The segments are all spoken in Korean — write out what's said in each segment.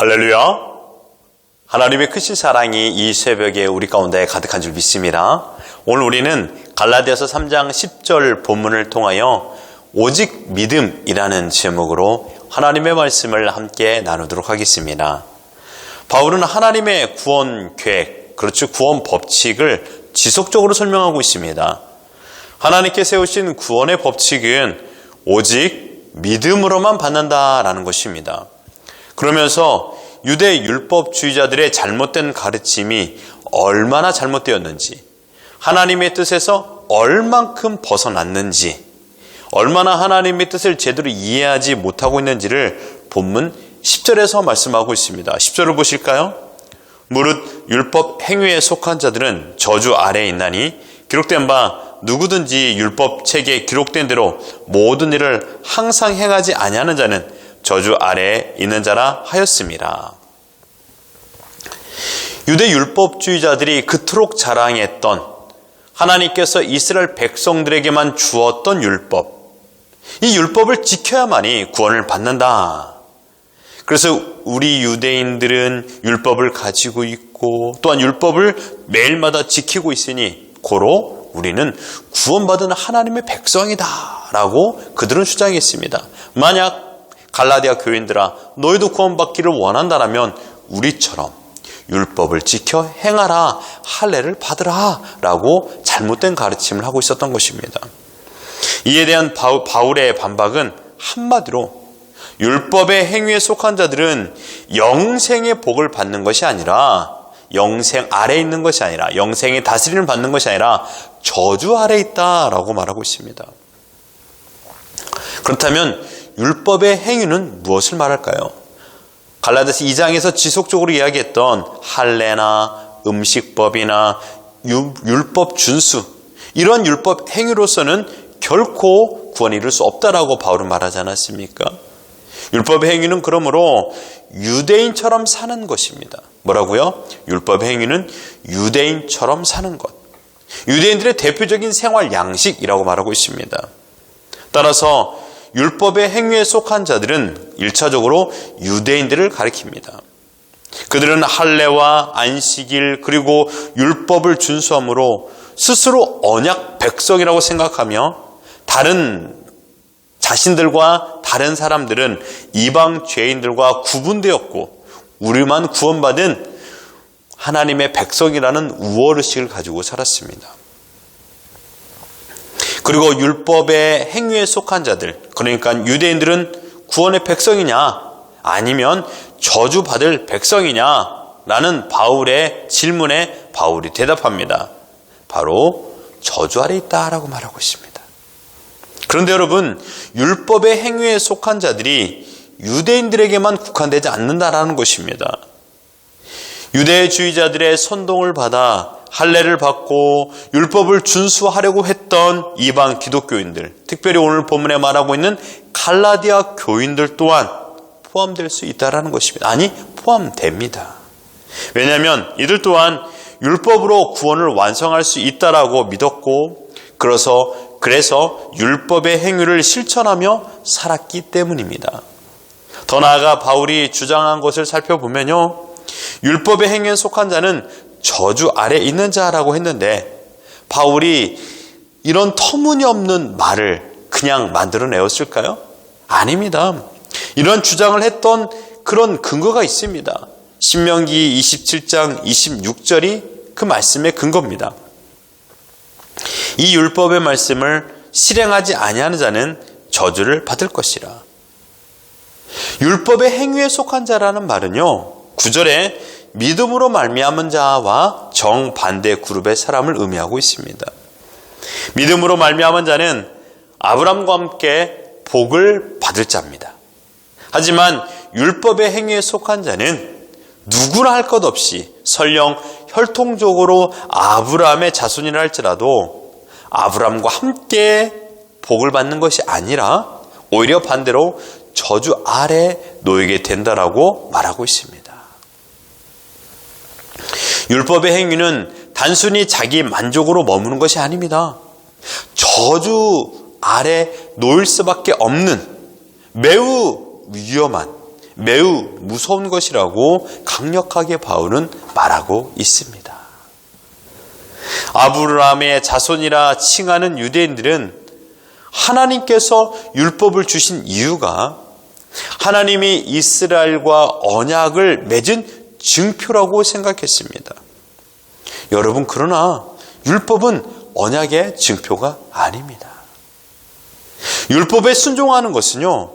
할렐루야! 하나님의 크신 사랑이 이 새벽에 우리 가운데 가득한 줄 믿습니다. 오늘 우리는 갈라디아서 3장 10절 본문을 통하여 오직 믿음이라는 제목으로 하나님의 말씀을 함께 나누도록 하겠습니다. 바울은 하나님의 구원 계획, 그렇죠, 구원 법칙을 지속적으로 설명하고 있습니다. 하나님께 세우신 구원의 법칙은 오직 믿음으로만 받는다라는 것입니다. 그러면서 유대 율법주의자들의 잘못된 가르침이 얼마나 잘못되었는지, 하나님의 뜻에서 얼만큼 벗어났는지, 얼마나 하나님의 뜻을 제대로 이해하지 못하고 있는지를 본문 10절에서 말씀하고 있습니다. 10절을 보실까요? 무릇 율법 행위에 속한 자들은 저주 아래에 있나니 기록된 바 누구든지 율법 책에 기록된 대로 모든 일을 항상 행하지 아니하는 자는 저주 아래에 있는 자라 하였습니다. 유대 율법주의자들이 그토록 자랑했던 하나님께서 이스라엘 백성들에게만 주었던 율법, 이 율법을 지켜야만이 구원을 받는다. 그래서 우리 유대인들은 율법을 가지고 있고 또한 율법을 매일마다 지키고 있으니 고로 우리는 구원받은 하나님의 백성이다 라고 그들은 주장했습니다. 만약 갈라디아 교인들아, 너희도 구원받기를 원한다면 우리처럼 율법을 지켜 행하라, 할례를 받으라 라고 잘못된 가르침을 하고 있었던 것입니다. 이에 대한 바울의 반박은 한마디로 율법의 행위에 속한 자들은 영생의 복을 받는 것이 아니라, 영생 아래에 있는 것이 아니라, 영생의 다스림을 받는 것이 아니라 저주 아래에 있다라고 말하고 있습니다. 그렇다면 율법의 행위는 무엇을 말할까요? 갈라디아서 2장에서 지속적으로 이야기했던 할례나 음식법이나 율법 준수, 이런 율법 행위로서는 결코 구원을 이룰 수 없다라고 바울은 말하지 않았습니까? 율법의 행위는 그러므로 유대인처럼 사는 것입니다. 뭐라고요? 율법의 행위는 유대인처럼 사는 것, 유대인들의 대표적인 생활 양식이라고 말하고 있습니다. 따라서 율법의 행위에 속한 자들은 1차적으로 유대인들을 가리킵니다. 그들은 할례와 안식일 그리고 율법을 준수함으로 스스로 언약 백성이라고 생각하며 자신들과 다른 사람들은 이방 죄인들과 구분되었고 우리만 구원받은 하나님의 백성이라는 우월의식을 가지고 살았습니다. 그리고 율법의 행위에 속한 자들, 그러니까 유대인들은 구원의 백성이냐 아니면 저주받을 백성이냐 라는 바울의 질문에 바울이 대답합니다. 바로 저주 아래 있다라고 말하고 있습니다. 그런데 여러분, 율법의 행위에 속한 자들이 유대인들에게만 국한되지 않는다라는 것입니다. 유대주의자들의 선동을 받아 할례를 받고 율법을 준수하려고 했던 이방 기독교인들, 특별히 오늘 본문에 말하고 있는 갈라디아 교인들 또한 포함될 수 있다는 것입니다. 아니, 포함됩니다. 왜냐하면 이들 또한 율법으로 구원을 완성할 수 있다라고 믿었고 그래서 율법의 행위를 실천하며 살았기 때문입니다. 더 나아가 바울이 주장한 것을 살펴보면요, 율법의 행위에 속한 자는 저주 아래 있는 자라고 했는데 바울이 이런 터무니없는 말을 그냥 만들어내었을까요? 아닙니다. 이런 주장을 했던 그런 근거가 있습니다. 신명기 27장 26절이 그 말씀의 근거입니다. 이 율법의 말씀을 실행하지 아니하는 자는 저주를 받을 것이라. 율법의 행위에 속한 자라는 말은요, 9절에 믿음으로 말미암은 자와 정반대 그룹의 사람을 의미하고 있습니다. 믿음으로 말미암은 자는 아브라함과 함께 복을 받을 자입니다. 하지만 율법의 행위에 속한 자는 누구나 할 것 없이 설령 혈통적으로 아브라함의 자손이라 할지라도 아브라함과 함께 복을 받는 것이 아니라 오히려 반대로 저주 아래 놓이게 된다라고 말하고 있습니다. 율법의 행위는 단순히 자기 만족으로 머무는 것이 아닙니다. 저주 아래 놓일 수밖에 없는 매우 위험한, 매우 무서운 것이라고 강력하게 바울은 말하고 있습니다. 아브라함의 자손이라 칭하는 유대인들은 하나님께서 율법을 주신 이유가 하나님이 이스라엘과 언약을 맺은 증표라고 생각했습니다. 여러분, 그러나 율법은 언약의 증표가 아닙니다. 율법에 순종하는 것은요,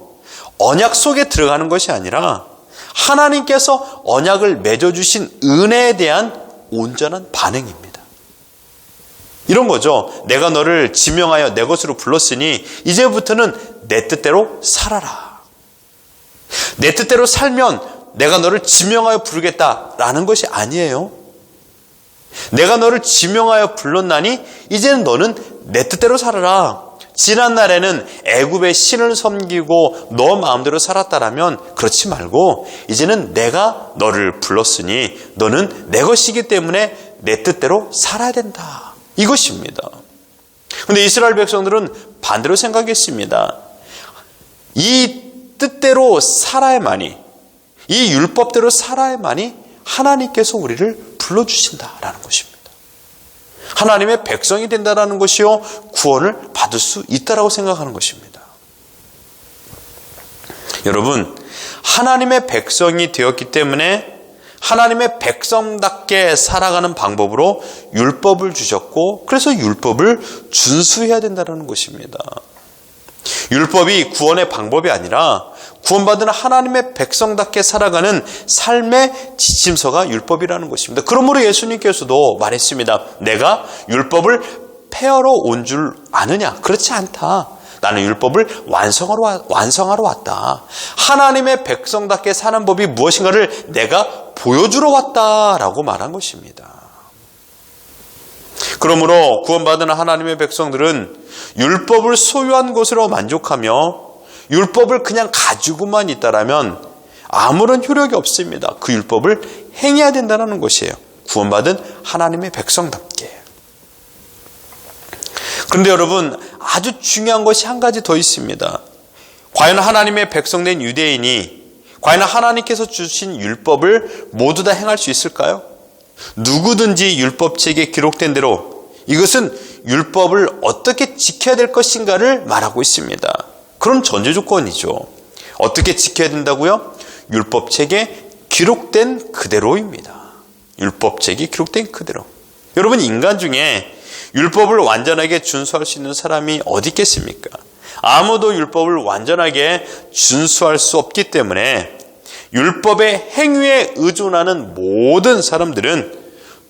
언약 속에 들어가는 것이 아니라 하나님께서 언약을 맺어주신 은혜에 대한 온전한 반응입니다. 이런 거죠. 내가 너를 지명하여 내 것으로 불렀으니 이제부터는 내 뜻대로 살아라. 내 뜻대로 살면 내가 너를 지명하여 부르겠다라는 것이 아니에요. 내가 너를 지명하여 불렀나니 이제는 너는 내 뜻대로 살아라. 지난 날에는 애굽의 신을 섬기고 너 마음대로 살았다라면 그렇지 말고 이제는 내가 너를 불렀으니 너는 내 것이기 때문에 내 뜻대로 살아야 된다. 이것입니다. 그런데 이스라엘 백성들은 반대로 생각했습니다. 이 뜻대로 살아야만이, 이 율법대로 살아야만이 하나님께서 우리를 불러주신다라는 것입니다. 하나님의 백성이 된다라는 것이요, 구원을 받을 수 있다라고 생각하는 것입니다. 여러분, 하나님의 백성이 되었기 때문에 하나님의 백성답게 살아가는 방법으로 율법을 주셨고, 그래서 율법을 준수해야 된다는 것입니다. 율법이 구원의 방법이 아니라 구원받은 하나님의 백성답게 살아가는 삶의 지침서가 율법이라는 것입니다. 그러므로 예수님께서도 말했습니다. 내가 율법을 폐하러 온 줄 아느냐? 그렇지 않다. 나는 율법을 완성하러 왔다. 하나님의 백성답게 사는 법이 무엇인가를 내가 보여주러 왔다라고 말한 것입니다. 그러므로 구원받은 하나님의 백성들은 율법을 소유한 것으로 만족하며 율법을 그냥 가지고만 있다라면 아무런 효력이 없습니다. 그 율법을 행해야 된다는 것이에요. 구원받은 하나님의 백성답게. 그런데 여러분, 아주 중요한 것이 한 가지 더 있습니다. 과연 하나님의 백성된 유대인이 과연 하나님께서 주신 율법을 모두 다 행할 수 있을까요? 누구든지 율법책에 기록된 대로 이것은 율법을 어떻게 지켜야 될 것인가를 말하고 있습니다. 그런 전제 조건이죠. 어떻게 지켜야 된다고요? 율법책에 기록된 그대로입니다. 율법책이 기록된 그대로. 여러분, 인간 중에 율법을 완전하게 준수할 수 있는 사람이 어디 있겠습니까? 아무도 율법을 완전하게 준수할 수 없기 때문에 율법의 행위에 의존하는 모든 사람들은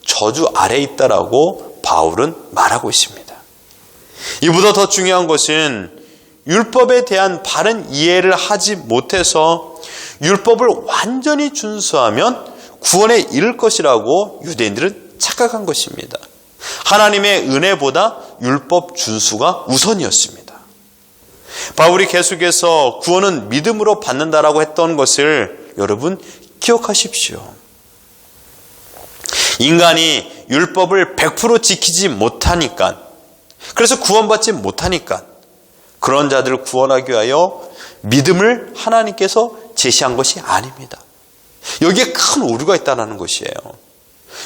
저주 아래에 있다라고 바울은 말하고 있습니다. 이보다 더 중요한 것은 율법에 대한 바른 이해를 하지 못해서 율법을 완전히 준수하면 구원에 이를 것이라고 유대인들은 착각한 것입니다. 하나님의 은혜보다 율법 준수가 우선이었습니다. 바울이 계속해서 구원은 믿음으로 받는다라고 했던 것을 여러분 기억하십시오. 인간이 율법을 100% 지키지 못하니까, 그래서 구원받지 못하니까 그런 자들을 구원하기 위하여 믿음을 하나님께서 제시한 것이 아닙니다. 여기에 큰 오류가 있다는 것이에요.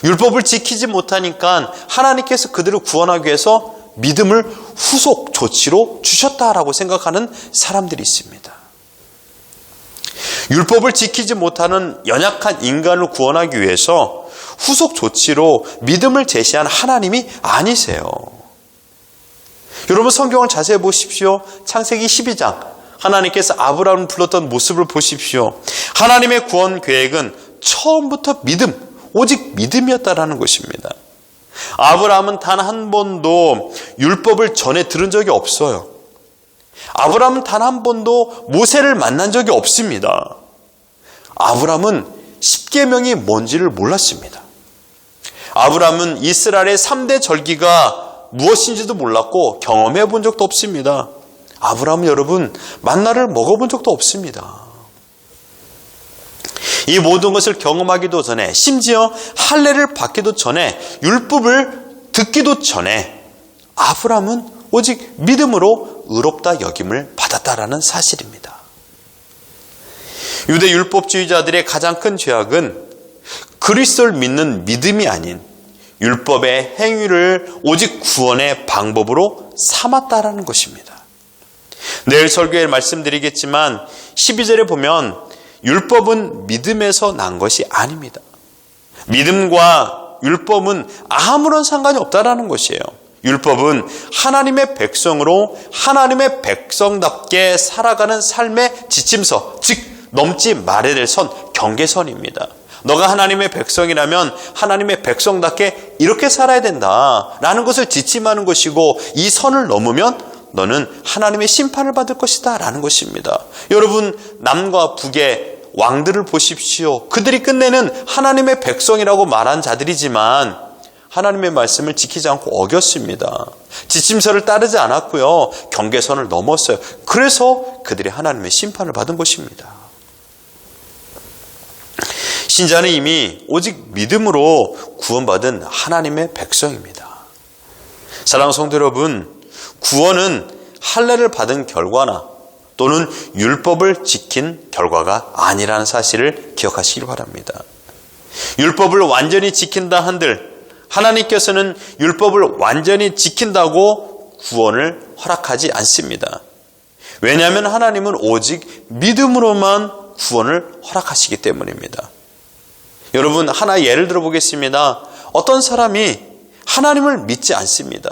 율법을 지키지 못하니까 하나님께서 그들을 구원하기 위해서 믿음을 후속 조치로 주셨다라고 생각하는 사람들이 있습니다. 율법을 지키지 못하는 연약한 인간을 구원하기 위해서 후속 조치로 믿음을 제시한 하나님이 아니세요. 여러분, 성경을 자세히 보십시오. 창세기 12장 하나님께서 아브라함을 불렀던 모습을 보십시오. 하나님의 구원 계획은 처음부터 믿음, 오직 믿음이었다라는 것입니다. 아브라함은 단 한 번도 율법을 전에 들은 적이 없어요. 아브라함은 단 한 번도 모세를 만난 적이 없습니다. 아브라함은 십계명이 뭔지를 몰랐습니다. 아브라함은 이스라엘의 3대 절기가 무엇인지도 몰랐고 경험해 본 적도 없습니다. 아브라함은 여러분, 만나를 먹어본 적도 없습니다. 이 모든 것을 경험하기도 전에, 심지어 할례를 받기도 전에, 율법을 듣기도 전에 아브라함은 오직 믿음으로 의롭다 여김을 받았다라는 사실입니다. 유대 율법주의자들의 가장 큰 죄악은 그리스도를 믿는 믿음이 아닌 율법의 행위를 오직 구원의 방법으로 삼았다라는 것입니다. 내일 설교에 말씀드리겠지만 12절에 보면 율법은 믿음에서 난 것이 아닙니다. 믿음과 율법은 아무런 상관이 없다라는 것이에요. 율법은 하나님의 백성으로 하나님의 백성답게 살아가는 삶의 지침서, 즉 넘지 말아야 될 선, 경계선입니다. 너가 하나님의 백성이라면 하나님의 백성답게 이렇게 살아야 된다라는 것을 지침하는 것이고, 이 선을 넘으면 너는 하나님의 심판을 받을 것이다 라는 것입니다. 여러분, 남과 북의 왕들을 보십시오. 그들이 끝내는 하나님의 백성이라고 말한 자들이지만 하나님의 말씀을 지키지 않고 어겼습니다. 지침서를 따르지 않았고요. 경계선을 넘었어요. 그래서 그들이 하나님의 심판을 받은 것입니다. 신자는 이미 오직 믿음으로 구원받은 하나님의 백성입니다. 사랑하는 성도 여러분, 구원은 할례를 받은 결과나 또는 율법을 지킨 결과가 아니라는 사실을 기억하시길 바랍니다. 율법을 완전히 지킨다 한들 하나님께서는 율법을 완전히 지킨다고 구원을 허락하지 않습니다. 왜냐하면 하나님은 오직 믿음으로만 구원을 허락하시기 때문입니다. 여러분, 하나 예를 들어 보겠습니다. 어떤 사람이 하나님을 믿지 않습니다.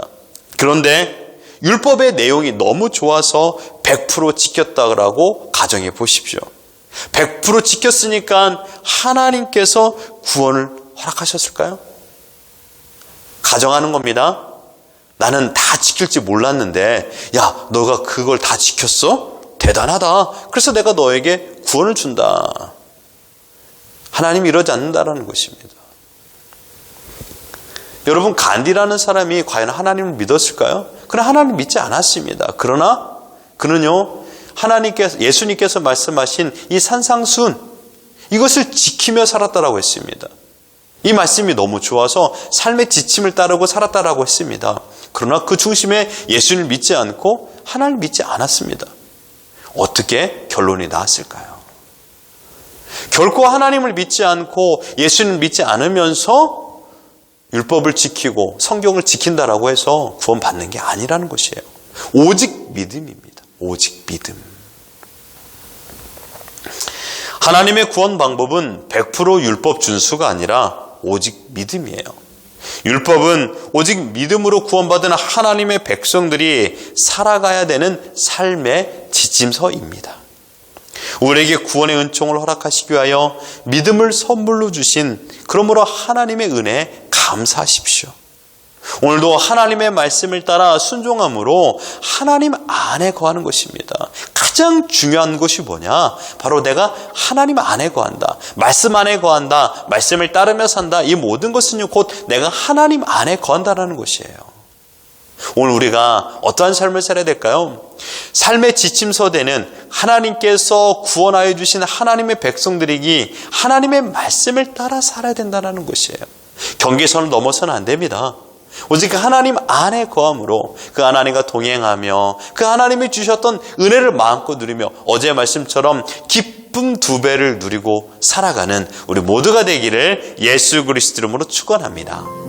그런데 율법의 내용이 너무 좋아서 100% 지켰다고 가정해 보십시오. 100% 지켰으니까 하나님께서 구원을 허락하셨을까요? 가정하는 겁니다. 나는 다 지킬지 몰랐는데, 야, 너가 그걸 다 지켰어? 대단하다. 그래서 내가 너에게 구원을 준다. 하나님이 이러지 않는다라는 것입니다. 여러분, 간디라는 사람이 과연 하나님을 믿었을까요? 그러나 하나님 믿지 않았습니다. 그러나 그는요, 예수님께서 말씀하신 이 산상순, 이것을 지키며 살았다라고 했습니다. 이 말씀이 너무 좋아서 삶의 지침을 따르고 살았다라고 했습니다. 그러나 그 중심에 예수님을 믿지 않고 하나님을 믿지 않았습니다. 어떻게 결론이 나왔을까요? 결코 하나님을 믿지 않고 예수님을 믿지 않으면서 율법을 지키고 성경을 지킨다라고 해서 구원받는 게 아니라는 것이에요. 오직 믿음입니다. 오직 믿음. 하나님의 구원 방법은 100% 율법 준수가 아니라 오직 믿음이에요. 율법은 오직 믿음으로 구원받은 하나님의 백성들이 살아가야 되는 삶의 지침서입니다. 우리에게 구원의 은총을 허락하시기 위하여 믿음을 선물로 주신, 그러므로 하나님의 은혜에 감사하십시오. 오늘도 하나님의 말씀을 따라 순종함으로 하나님 안에 거하는 것입니다. 가장 중요한 것이 뭐냐? 바로 내가 하나님 안에 거한다. 말씀 안에 거한다. 말씀을 따르며 산다. 이 모든 것은 곧 내가 하나님 안에 거한다라는 것이에요. 오늘 우리가 어떠한 삶을 살아야 될까요? 삶의 지침서 되는 하나님께서 구원하여 주신 하나님의 백성들이기 하나님의 말씀을 따라 살아야 된다는 것이에요. 경계선을 넘어서는 안 됩니다. 오직 하나님 안에 거함으로 그 하나님과 동행하며 그 하나님이 주셨던 은혜를 마음껏 누리며 어제의 말씀처럼 기쁨 2배를 누리고 살아가는 우리 모두가 되기를 예수 그리스도 이름으로 축원합니다.